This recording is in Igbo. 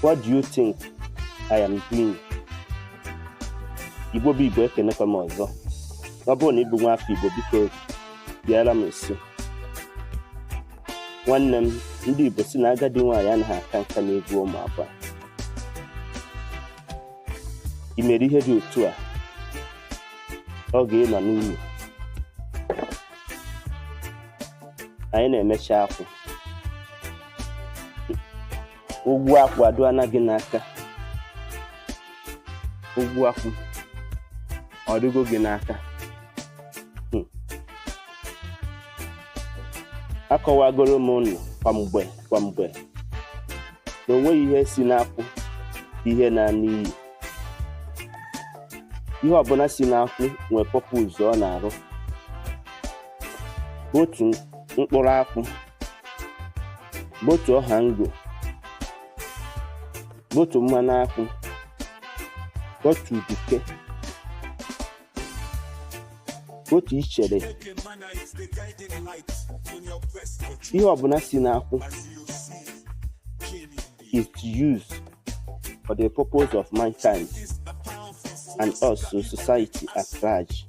What do you think I am doing? Igbo bụ Igbo, ekenekwa m ọzọ. Ọ bụrụ na ị bụ nwa afọ Igbo, biko bịara m nso. Nwanne m, ndị Igbo si na agadi nwaanyị anaghị aka nka n'egwu ụmụ abụọ. I mere ihe dị otu a, ọ ga-ịnọ n'ụlọ. Anyị na-emecha akwụ. Ụgwọ akwụ adụ anaghị n'aka. Ụgwọ akwụ ọ dịgo gị n'aka. Akọwagoro m unu kwa mgbe na onweghị ihe si n'akwụ ihe na-ana iyi. Ihe ọbụla si n'akwụ nwere purpose ọ na-arụ. Otu mkpụrụ akwụ, otu ọha ngo, otu mmanụ akwụ, otu uduke, otu ichere. Ihe ọbụla si n'akwụ is used for the purpose of mankind and also society at large.